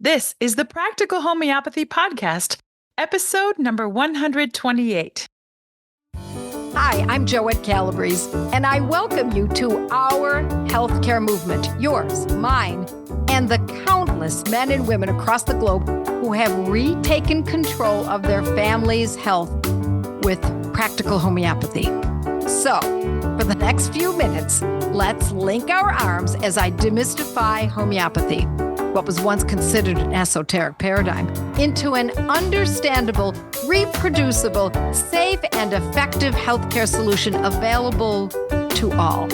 This is the Practical Homeopathy Podcast, episode number 128. Hi, I'm Joette Calabrese, and I welcome you to our healthcare movement, yours, mine, and the countless men and women across the globe who have retaken control of their family's health with practical homeopathy. So, for the next few minutes, let's link our arms as I demystify homeopathy, what was once considered an esoteric paradigm, into an understandable, reproducible, safe, and effective healthcare solution available to all.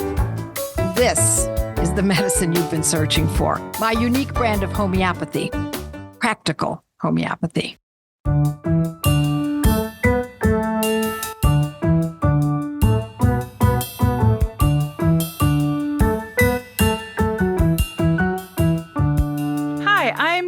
This is the medicine you've been searching for, my unique brand of homeopathy, practical homeopathy.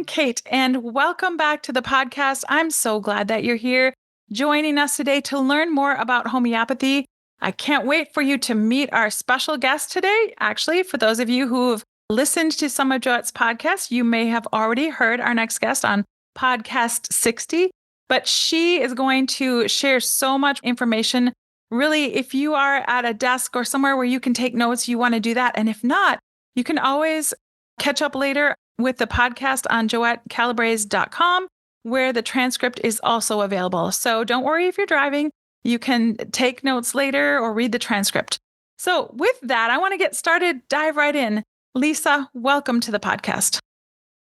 Kate, and welcome back to the podcast. I'm so glad that you're here joining us today to learn more about homeopathy. I can't wait for you to meet our special guest today. Actually, for those of you who have listened to some of Joette's podcasts, you may have already heard our next guest on podcast 60, but she is going to share so much information. Really, if you are at a desk or somewhere where you can take notes, you want to do that. And if not, you can always catch up later with the podcast on joettecalabrese.com, where the transcript is also available. So don't worry if you're driving. You can take notes later or read the transcript. So with that, I want to get started, dive right in. Lisa, welcome to the podcast.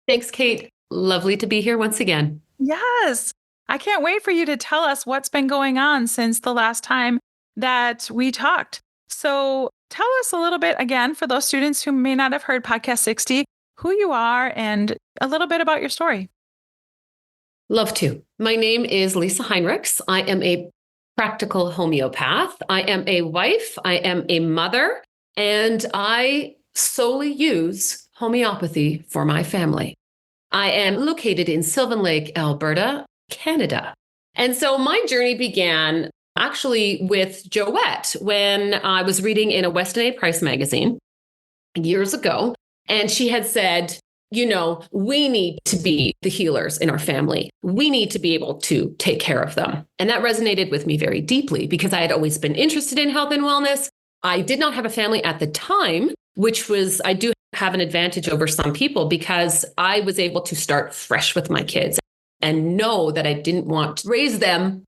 Thanks, Kate. Lovely to be here once again. Yes. I can't wait for you to tell us what's been going on since the last time that we talked. So tell us a little bit, again, for those students who may not have heard podcast 60, who you are and a little bit about your story. Love to. My name is Lisa Heinrichs. I am a practical homeopath. I am a wife. I am a mother, and I solely use homeopathy for my family. I am located in Sylvan Lake, Alberta, Canada. And so my journey began actually with Joette when I was reading in a Weston A. Price magazine years ago. And she had said, you know, we need to be the healers in our family. We need to be able to take care of them. And that resonated with me very deeply because I had always been interested in health and wellness. I did not have a family at the time, which was, I do have an advantage over some people because I was able to start fresh with my kids and know that I didn't want to raise them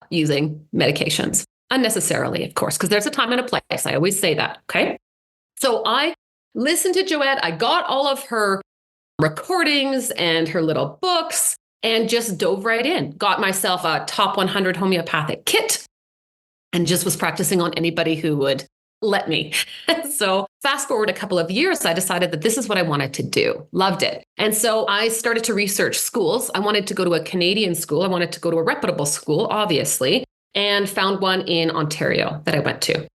using medications unnecessarily, of course, because there's a time and a place. I always say that. Okay. So I listened to Joette. I got all of her recordings and her little books and just dove right in. Got myself a top 100 homeopathic kit and just was practicing on anybody who would let me. So fast forward a couple of years, I decided that this is what I wanted to do. Loved it. And so I started to research schools. I wanted to go to a Canadian school. I wanted to go to a reputable school, obviously, and found one in Ontario that I went to.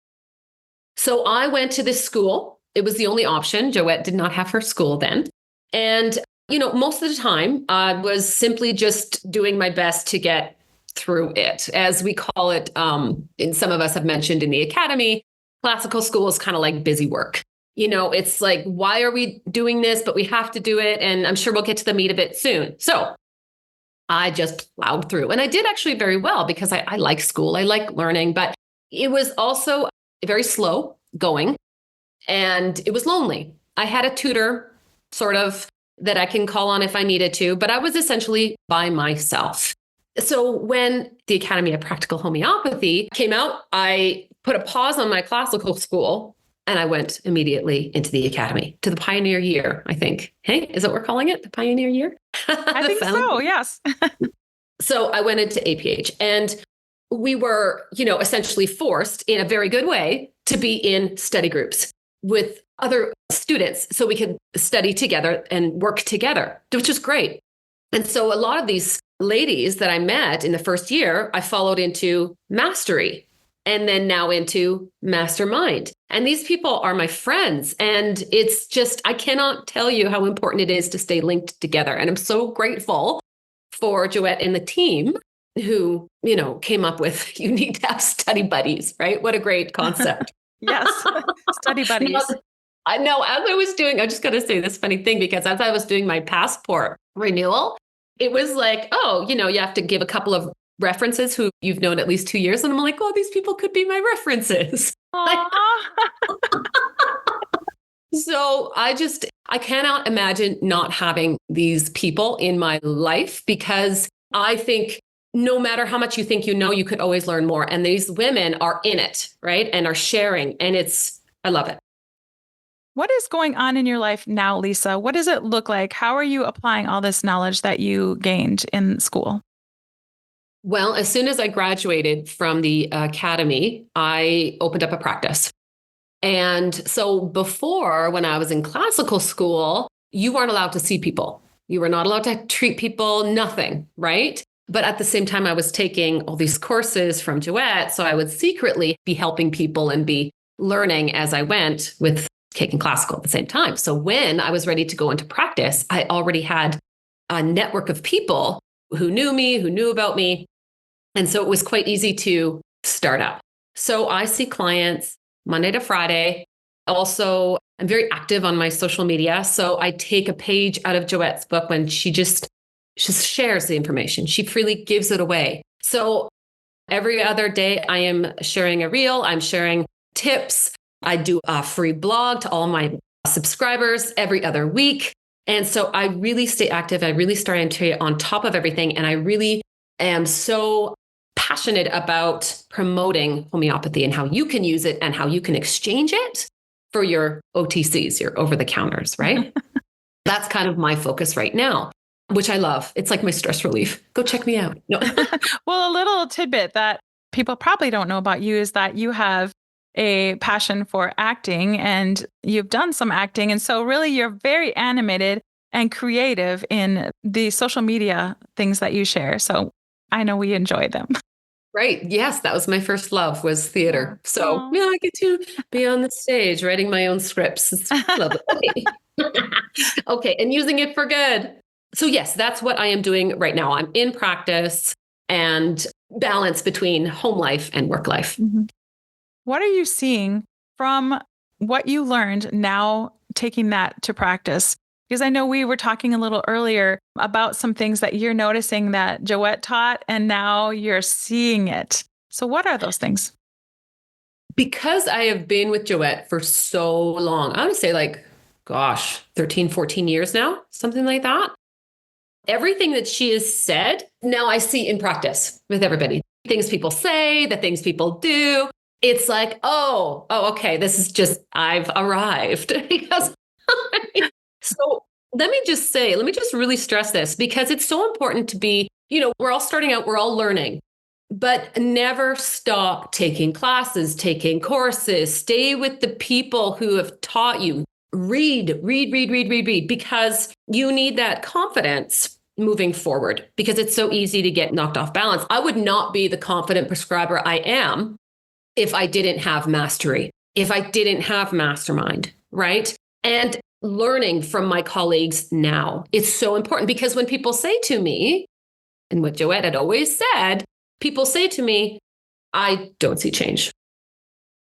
So I went to this school. It was the only option. Joette did not have her school then. And, you know, most of the time I was simply just doing my best to get through it, as we call it. And some of us have mentioned in the academy, classical school is kind of like busy work. You know, it's like, why are we doing this? But we have to do it. And I'm sure we'll get to the meat of it soon. So I just plowed through. And I did actually very well because I like school. I like learning, but it was also very slow going. And it was lonely. I had a tutor sort of that I can call on if I needed to, but I was essentially by myself. So when the Academy of Practical Homeopathy came out, I put a pause on my classical school and I went immediately into the academy, to the pioneer year, I think. Hey, is that what we're calling it? The pioneer year? I think so, yes. So I went into APH and we were, you know, essentially forced in a very good way to be in study groups with other students so we could study together and work together, which was great. And so a lot of these ladies that I met in the first year, I followed into mastery and then now into mastermind. And these people are my friends. And it's just, I cannot tell you how important it is to stay linked together. And I'm so grateful for Joette and the team who, you know, came up with, you need to have study buddies, right? What a great concept. Yes, study buddies. I know I just got to say this funny thing, because as I was doing my passport renewal, it was like, oh, you have to give a couple of references who you've known at least 2 years. And I'm like, oh, these people could be my references. So I cannot imagine not having these people in my life, because I think no matter how much you think you could always learn more. And these women are in it, right? And are sharing. And I love it. What is going on in your life now, Lisa? What does it look like? How are you applying all this knowledge that you gained in school? Well, as soon as I graduated from the academy, I opened up a practice. And so before, when I was in classical school, you weren't allowed to see people. You were not allowed to treat people, nothing, right? But at the same time, I was taking all these courses from Joette. So I would secretly be helping people and be learning as I went with taking classical at the same time. So when I was ready to go into practice, I already had a network of people who knew me, who knew about me. And so it was quite easy to start up. So I see clients Monday to Friday. Also, I'm very active on my social media. So I take a page out of Joette's book when she just shares the information. She freely gives it away. So every other day I am sharing a reel. I'm sharing tips. I do a free blog to all my subscribers every other week. And so I really stay active. I really stay on top of everything. And I really am so passionate about promoting homeopathy and how you can use it and how you can exchange it for your OTCs, your over the counters, right? That's kind of my focus right now, which I love. It's like my stress relief. Go check me out. No. Well, a little tidbit that people probably don't know about you is that you have a passion for acting and you've done some acting. And so really you're very animated and creative in the social media things that you share. So I know we enjoy them. Right. Yes. That was my first love, was theater. So I get to be on the stage writing my own scripts. It's lovely. Okay. Okay. And using it for good. So yes, that's what I am doing right now. I'm in practice and balance between home life and work life. Mm-hmm. What are you seeing from what you learned now, taking that to practice? Because I know we were talking a little earlier about some things that you're noticing that Joette taught, and now you're seeing it. So what are those things? Because I have been with Joette for so long, I would say 13, 14 years now, something like that. Everything that she has said, now I see in practice with everybody. Things people say, the things people do. It's like, oh, okay, this is just, I've arrived. Because so let me just really stress this, because it's so important to be, we're all starting out, we're all learning, but never stop taking classes, taking courses, stay with the people who have taught you. Read, because you need that confidence moving forward, because it's so easy to get knocked off balance. I would not be the confident prescriber I am if I didn't have mastery, if I didn't have mastermind, right? And learning from my colleagues now, it's so important, because when people say to me, and what Joette had always said, people say to me, I don't see change.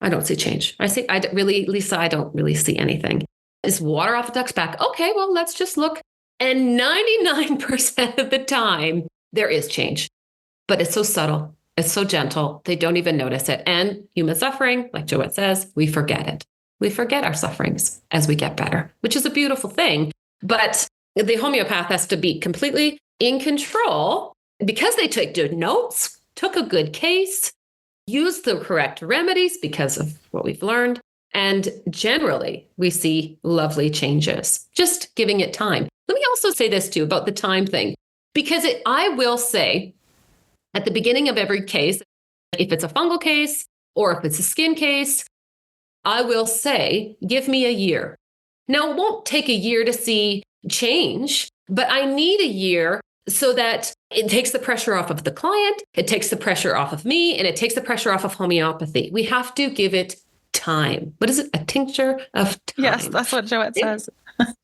I don't see change. Lisa, I don't really see anything. Is water off a duck's back? Okay, well, let's just look. And 99% of the time, there is change, but it's so subtle. It's so gentle. They don't even notice it. And human suffering, like Joette says, we forget it. We forget our sufferings as we get better, which is a beautiful thing. But the homeopath has to be completely in control, because they took good notes, took a good case, used the correct remedies because of what we've learned. And generally, we see lovely changes, just giving it time. Let me also say this too about the time thing, because I will say at the beginning of every case, if it's a fungal case or if it's a skin case, I will say, give me a year. Now, it won't take a year to see change, but I need a year so that it takes the pressure off of the client, it takes the pressure off of me, and it takes the pressure off of homeopathy. We have to give it time. What is it? A tincture of time. Yes, that's what Joette says.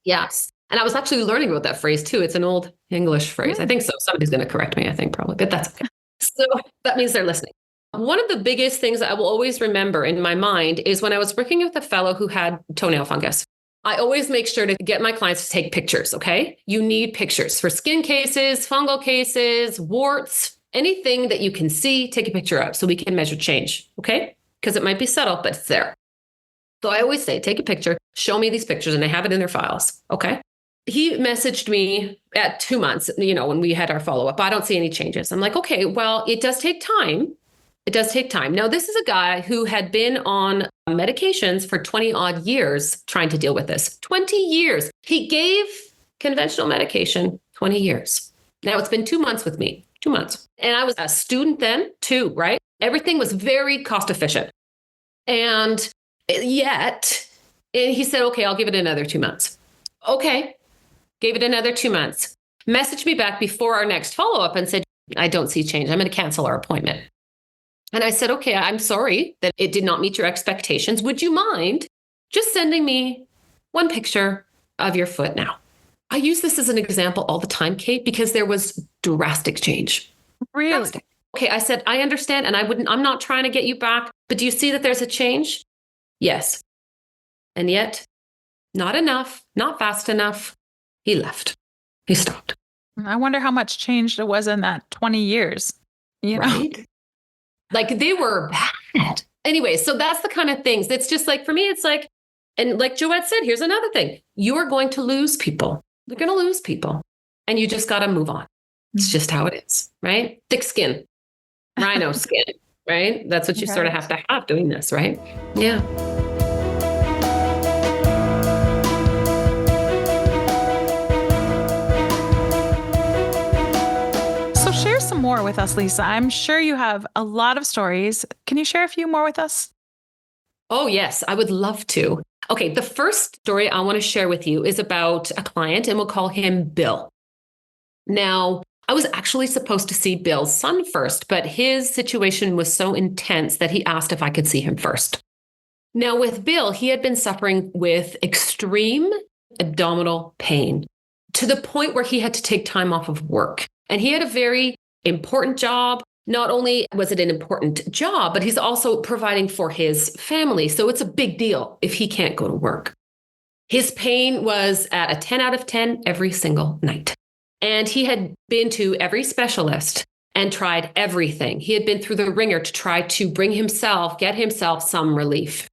Yes. And I was actually learning about that phrase too. It's an old English phrase. I think so. Somebody's going to correct me, I think, probably, but that's okay. So that means they're listening. One of the biggest things that I will always remember in my mind is when I was working with a fellow who had toenail fungus. I always make sure to get my clients to take pictures, okay? You need pictures for skin cases, fungal cases, warts, anything that you can see, take a picture of so we can measure change, okay? Because it might be subtle, but it's there. So I always say, take a picture, show me these pictures, and I have it in their files, okay? He messaged me at 2 months, when we had our follow-up. I don't see any changes. I'm like, okay, well, it does take time. It does take time. Now, this is a guy who had been on medications for 20 odd years trying to deal with this. 20 years. He gave conventional medication 20 years. Now, it's been 2 months with me, 2 months. And I was a student then too, right? Everything was very cost efficient. And yet, he said, okay, I'll give it another 2 months. Okay. Gave it another 2 months. Messaged me back before our next follow-up and said, I don't see change. I'm going to cancel our appointment. And I said, okay, I'm sorry that it did not meet your expectations. Would you mind just sending me one picture of your foot now? I use this as an example all the time, Kate, because there was drastic change. Really? Drastic. Okay, I said, I understand, and I'm not trying to get you back, but do you see that there's a change? Yes. And yet, not enough, not fast enough. He left. He stopped. I wonder how much change there was in that 20 years. Right? Like they were bad. Anyway, so that's the kind of things. It's just like, for me, it's like, and like Joette said, here's another thing. You are going to lose people. You're going to lose people. And you just got to move on. It's just how it is, right? Thick skin, rhino skin, right? That's what you sort of have to have doing this, right? Yeah. Share some more with us, Lisa. I'm sure you have a lot of stories. Can you share a few more with us? Oh, yes, I would love to. Okay, the first story I want to share with you is about a client, and we'll call him Bill. Now, I was actually supposed to see Bill's son first, but his situation was so intense that he asked if I could see him first. Now, with Bill, he had been suffering with extreme abdominal pain to the point where he had to take time off of work. And he had a very important job. Not only was it an important job, but he's also providing for his family. So it's a big deal if he can't go to work. His pain was at a 10 out of 10 every single night. And he had been to every specialist and tried everything. He had been through the ringer to try to get himself some relief.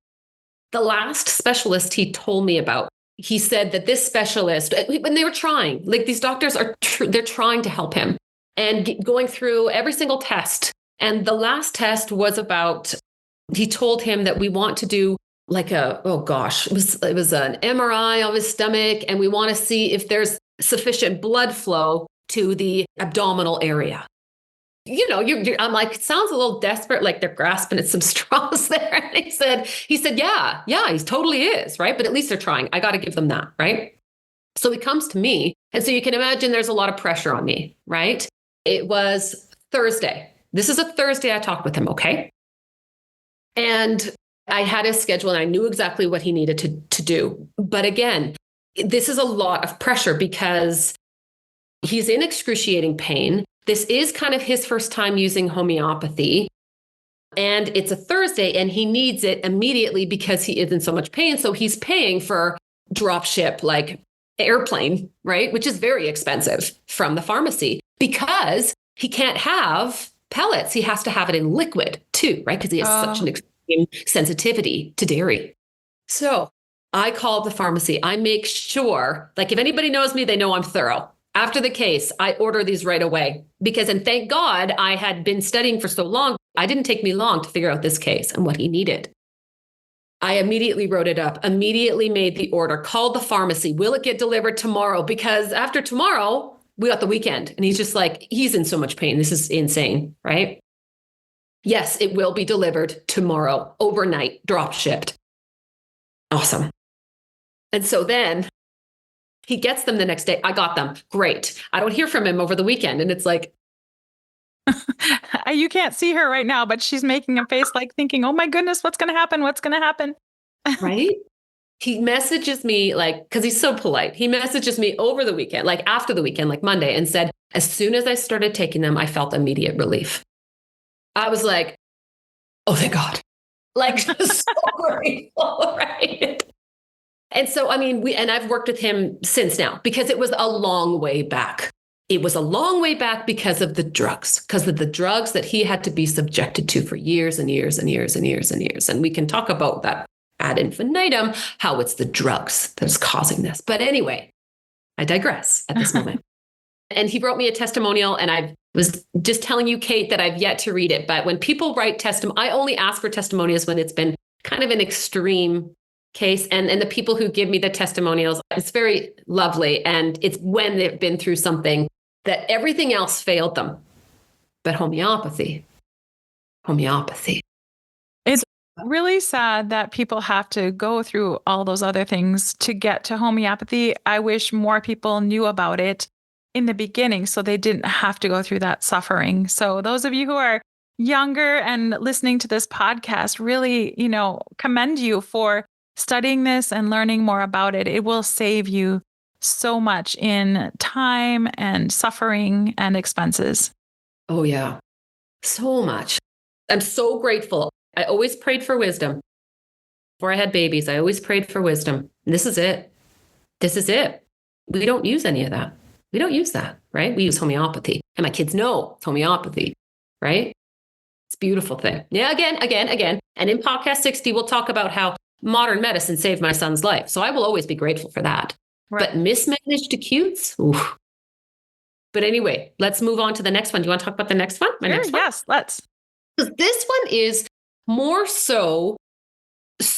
The last specialist he told me about, he said that this specialist, when they were trying, like these doctors they're trying to help him and going through every single test. And the last test was about, he told him that we want to do like it was an MRI of his stomach. And we want to see if there's sufficient blood flow to the abdominal area. I'm like, it sounds a little desperate, like they're grasping at some straws there. And he said, yeah, he totally is, right? But at least they're trying. I got to give them that, right? So he comes to me. And so you can imagine there's a lot of pressure on me, right? It was Thursday. This is a Thursday I talked with him, okay? And I had his schedule and I knew exactly what he needed to do. But again, this is a lot of pressure because he's in excruciating pain. This is kind of his first time using homeopathy. And it's a Thursday and he needs it immediately because he is in so much pain. So he's paying for drop ship, like airplane, right? Which is very expensive from the pharmacy because he can't have pellets. He has to have it in liquid too, right? Because he has such an extreme sensitivity to dairy. So I called the pharmacy. I make sure, like if anybody knows me, they know I'm thorough. After the case, I order these right away and thank God I had been studying for so long. It didn't take me long to figure out this case and what he needed. I immediately wrote it up, immediately made the order, called the pharmacy. Will it get delivered tomorrow? Because after tomorrow, we got the weekend. And he's just like, he's in so much pain. This is insane, right? Yes, it will be delivered tomorrow, overnight, drop shipped. Awesome. And so then he gets them the next day. I got them. Great. I don't hear from him over the weekend. And it's like, you can't see her right now, but she's making a face like thinking, oh my goodness, what's going to happen? What's going to happen? Right? He messages me because he's so polite. He messages me over the weekend, like after the weekend, like Monday, and said, as soon as I started taking them, I felt immediate relief. I was like, Oh, thank God. Like, so grateful, right? And so, I mean, and I've worked with him since now because it was a long way back. It was a long way back because of the drugs that he had to be subjected to for years and years and years and years and years. And we can talk about that ad infinitum, how it's the drugs that's causing this. But anyway, I digress at this moment. And he wrote me a testimonial, and I was just telling you, Kate, that I've yet to read it. But when people write I only ask for testimonials when it's been kind of an extreme case. And the people who give me the testimonials, it's very lovely. And it's when they've been through something that everything else failed them. But homeopathy. It's really sad that people have to go through all those other things to get to homeopathy. I wish more people knew about it in the beginning so they didn't have to go through that suffering. So those of you who are younger and listening to this podcast, really, commend you for studying this and learning more about it. It will save you so much in time and suffering and expenses. Oh, yeah. So much. I'm so grateful. I always prayed for wisdom. Before I had babies, I always prayed for wisdom. And this is it. We don't use any of that. We don't use that, right? We use homeopathy. And my kids know it's homeopathy, right? It's a beautiful thing. Yeah, again. And in podcast 60, we'll talk about how modern medicine saved my son's life. So I will always be grateful for that. Right. But mismanaged acutes? Oof. But anyway, let's move on to the next one. Do you want to talk about the next one? Yes, let's. This one is more so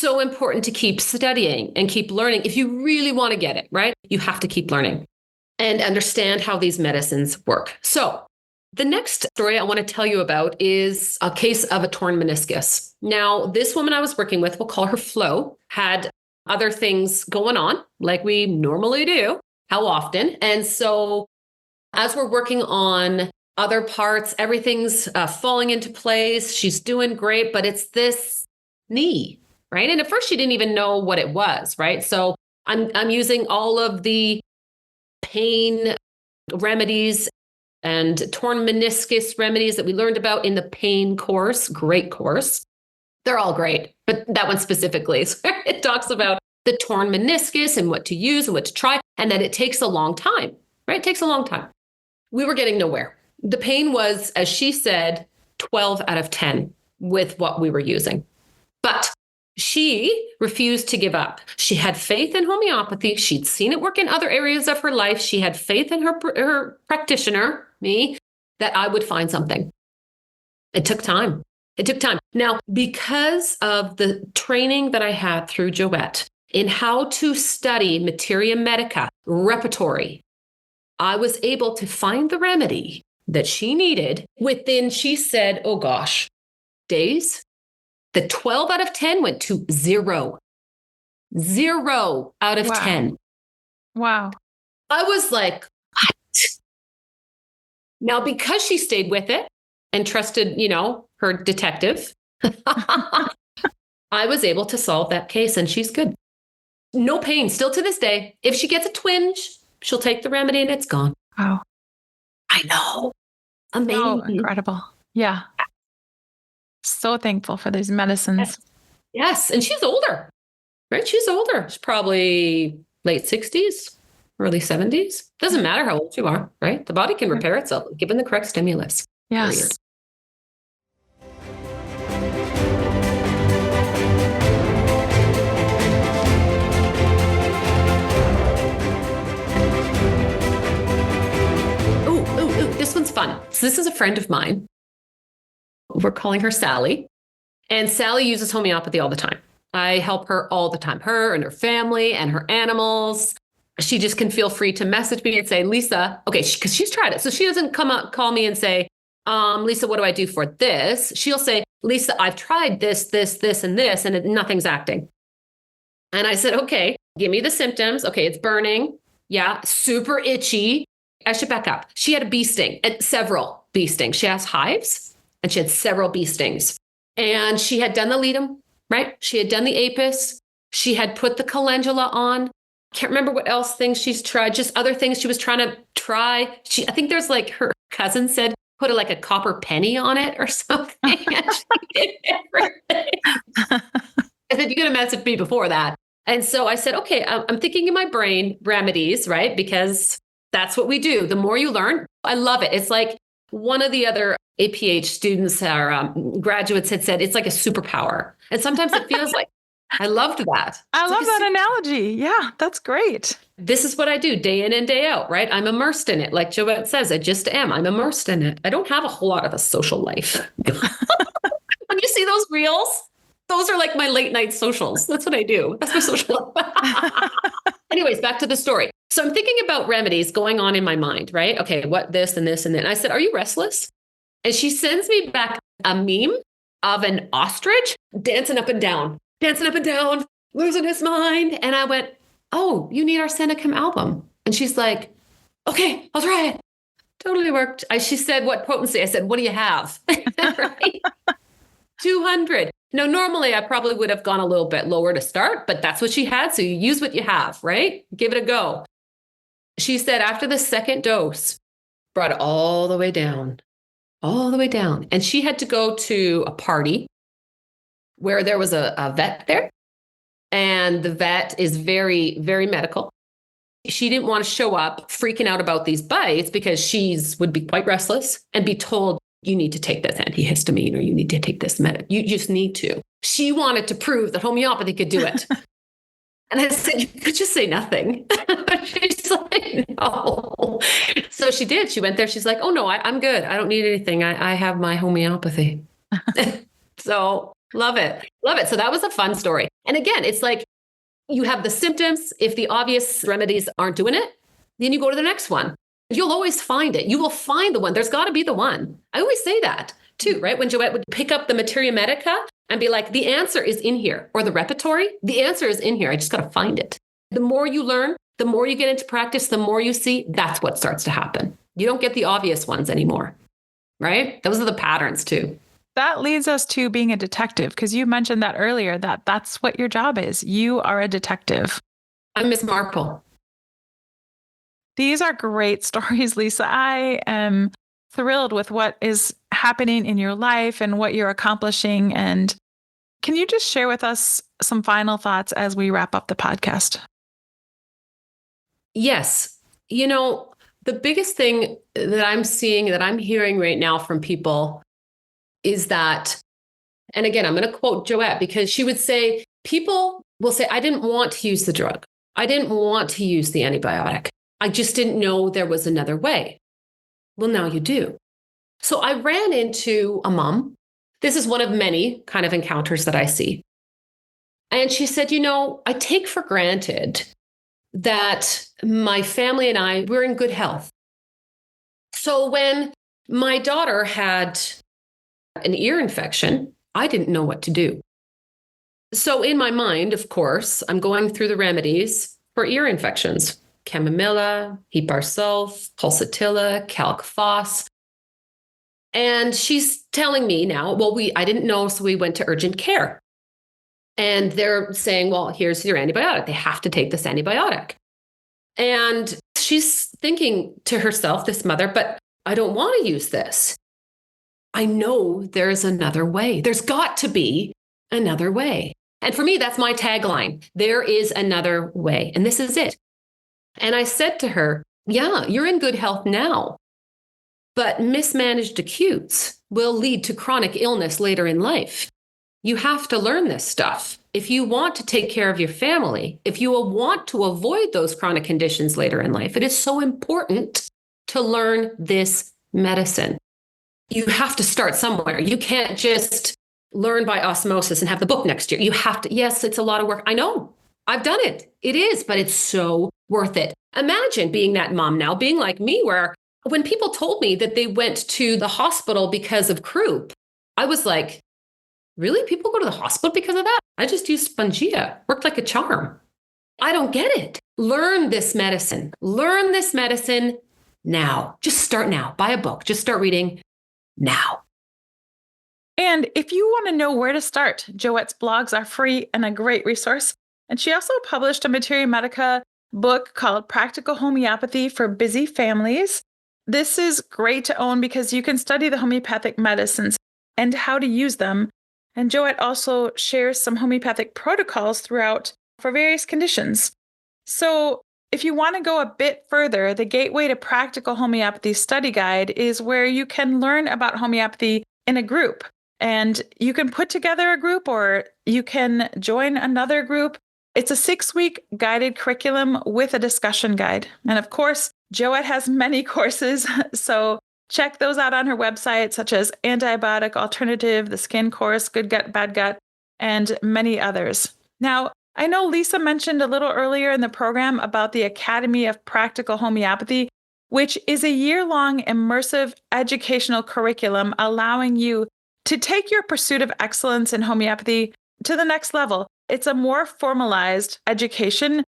important to keep studying and keep learning. If you really want to get it, right? You have to keep learning and understand how these medicines work. So the next story I want to tell you about is a case of a torn meniscus. Now, this woman I was working with, we'll call her Flo, had other things going on like we normally do. How often? And so as we're working on other parts, everything's falling into place. She's doing great, but it's this knee, right? And at first she didn't even know what it was, right? So I'm using all of the pain remedies and torn meniscus remedies that we learned about in the pain course. Great course. They're all great, but that one specifically, it talks about the torn meniscus and what to use and what to try, and that it takes a long time, right? It takes a long time. We were getting nowhere. The pain was, as she said, 12 out of 10 with what we were using. But she refused to give up. She had faith in homeopathy. She'd seen it work in other areas of her life. She had faith in her practitioner, me, that I would find something. It took time. Now, because of the training that I had through Joette in how to study materia medica, repertory, I was able to find the remedy that she needed within, she said, oh gosh, days. The 12 out of 10 went to 0. 0 out of 10. Wow. I was like, what? Now, because she stayed with it and trusted, her detective, I was able to solve that case, and she's good. No pain, still to this day. If she gets a twinge, she'll take the remedy and it's gone. Wow. I know. Amazing. Oh, incredible. Yeah. So thankful for these medicines. Yes. And she's older, right? She's older. She's probably late 60s, early 70s. Doesn't matter how old you are, right? The body can repair itself given the correct stimulus. Yes. Period. This one's fun. So this is a friend of mine. We're calling her Sally. And Sally uses homeopathy all the time. I help her all the time, her and her family and her animals. She just can feel free to message me and say, Lisa, okay, because she's tried it. So she doesn't come up, call me and say, Lisa, what do I do for this? She'll say, Lisa, I've tried this, and this, and nothing's acting. And I said, okay, give me the symptoms. Okay, it's burning. Yeah, super itchy. I should back up. She had a bee sting, several bee stings. She has hives and she had several bee stings. And she had done the ledum, right? She had done the apis. She had put the calendula on. Can't remember what else things she's tried, just other things she was trying to try. I think there's like her cousin said, put like a copper penny on it or something. And she did everything. I said, you're going to message me before that. And so I said, okay, I'm thinking in my brain remedies, right? Because that's what we do. The more you learn, I love it. It's like one of the other APH students or graduates had said, it's like a superpower. And sometimes it feels like, I loved that. I love that analogy. Yeah, that's great. This is what I do day in and day out, right? I'm immersed in it. Like Joette says, I just am. I'm immersed in it. I don't have a whole lot of a social life. When you see those reels, those are like my late night socials. That's what I do. That's my social life. Anyways, back to the story. So I'm thinking about remedies going on in my mind, right? Okay, what this and this and then. I said, are you restless? And she sends me back a meme of an ostrich dancing up and down, losing his mind. And I went, oh, you need our Senecam album. And she's like, okay, I'll try it. Totally worked. She said, what potency? I said, what do you have? Right? 200. Now, normally I probably would have gone a little bit lower to start, but that's what she had. So you use what you have, right? Give it a go. She said after the second dose, brought it all the way down. And she had to go to a party where there was a vet there. And the vet is very, very medical. She didn't want to show up freaking out about these bites because would be quite restless and be told, you need to take this antihistamine or you need to take this med. You just need to. She wanted to prove that homeopathy could do it. And I said, you could just say nothing. She's like, no. So she did. She went there. She's like, oh, no, I'm good. I don't need anything. I have my homeopathy. So love it. So that was a fun story. And again, it's like you have the symptoms. If the obvious remedies aren't doing it, then you go to the next one. You'll always find it. You will find the one. There's got to be the one. I always say that too, right? When Joette would pick up the Materia Medica and be like, the answer is in here, or the repertory, the answer is in here. I just got to find it. The more you learn, the more you get into practice, the more you see, that's what starts to happen. You don't get the obvious ones anymore, right? Those are the patterns too. That leads us to being a detective, because you mentioned that earlier, that's what your job is. You are a detective. I'm Miss Marple. These are great stories, Lisa. I am thrilled with what is happening in your life and what you're accomplishing. And can you just share with us some final thoughts as we wrap up the podcast? Yes. The biggest thing that I'm seeing, that I'm hearing right now from people is that, and again, I'm going to quote Joette because she would say, people will say, I didn't want to use the drug. I didn't want to use the antibiotic. I just didn't know there was another way. Well, now you do. So I ran into a mom. This is one of many kind of encounters that I see. And she said, I take for granted that my family and we're in good health. So when my daughter had an ear infection, I didn't know what to do. So in my mind, of course, I'm going through the remedies for ear infections. Chamomilla, Hepar sulf, pulsatilla, calc phos. And she's telling me now, I didn't know, so we went to urgent care. And they're saying, well, here's your antibiotic. They have to take this antibiotic. And she's thinking to herself, this mother, but I don't want to use this. I know there's another way. There's got to be another way. And for me, that's my tagline. There is another way. And this is it. And I said to her, yeah, you're in good health now, but mismanaged acutes will lead to chronic illness later in life. You have to learn this stuff. If you want to take care of your family, if you want to avoid those chronic conditions later in life, it is so important to learn this medicine. You have to start somewhere. You can't just learn by osmosis and have the book next year. You have to, yes, it's a lot of work. I know. I've done it. It is, but it's so worth it. Imagine being that mom now, being like me, where when people told me that they went to the hospital because of croup, I was like, really? People go to the hospital because of that? I just used Spongia. Worked like a charm. I don't get it. Learn this medicine. Learn this medicine now. Just start now. Buy a book. Just start reading now. And if you want to know where to start, Joette's blogs are free and a great resource. And she also published a Materia Medica book called Practical Homeopathy for Busy Families. this is great to own because you can study the homeopathic medicines and how to use them. And Joette also shares some homeopathic protocols throughout for various conditions. So if you want to go a bit further, the Gateway to Practical Homeopathy study guide is where you can learn about homeopathy in a group. And you can put together a group or you can join another group. It's a 6-week guided curriculum with a discussion guide. And of course, Joette has many courses, so check those out on her website, such as Antibiotic Alternative, the Skin Course, Good Gut, Bad Gut, and many others. Now, I know Lisa mentioned a little earlier in the program about the Academy of Practical Homeopathy, which is a year-long immersive educational curriculum allowing you to take your pursuit of excellence in homeopathy to the next level. It's a more formalized education.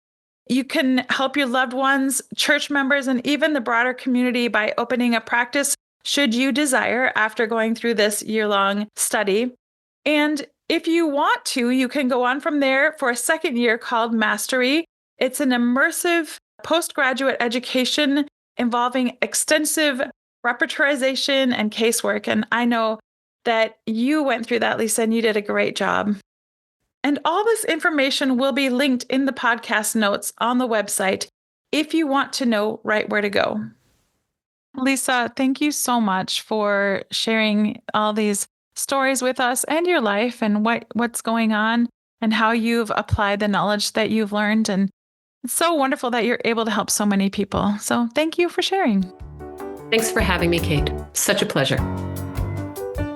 You can help your loved ones, church members, and even the broader community by opening a practice should you desire after going through this year-long study. And if you want to, you can go on from there for a second year called Mastery. It's an immersive postgraduate education involving extensive repertorization and casework. And I know that you went through that, Lisa, and you did a great job. And all this information will be linked in the podcast notes on the website if you want to know right where to go. Lisa, thank you so much for sharing all these stories with us and your life and what's going on and how you've applied the knowledge that you've learned. And it's so wonderful that you're able to help so many people. So thank you for sharing. Thanks for having me, Kate. Such a pleasure.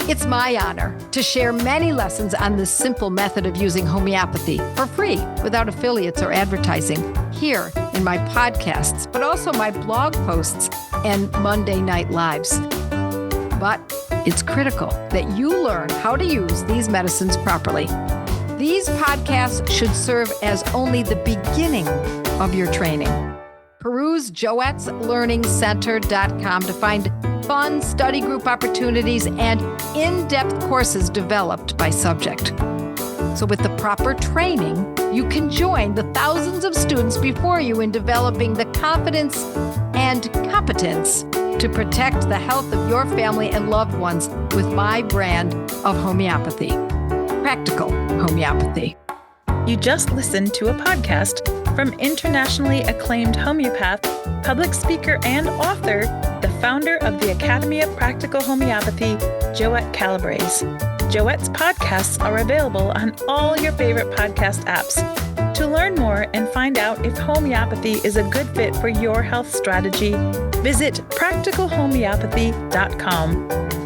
It's my honor to share many lessons on this simple method of using homeopathy for free without affiliates or advertising here in my podcasts, but also my blog posts and Monday Night Lives. But it's critical that you learn how to use these medicines properly. These podcasts should serve as only the beginning of your training. Peruse joetteslearningcenter.com to find fun study group opportunities and in-depth courses developed by subject. So with the proper training, you can join the thousands of students before you in developing the confidence and competence to protect the health of your family and loved ones with my brand of homeopathy, Practical Homeopathy. You just listened to a podcast from internationally acclaimed homeopath, public speaker, and author, the founder of the Academy of Practical Homeopathy, Joette Calabrese. Joette's podcasts are available on all your favorite podcast apps. To learn more and find out if homeopathy is a good fit for your health strategy, visit practicalhomeopathy.com.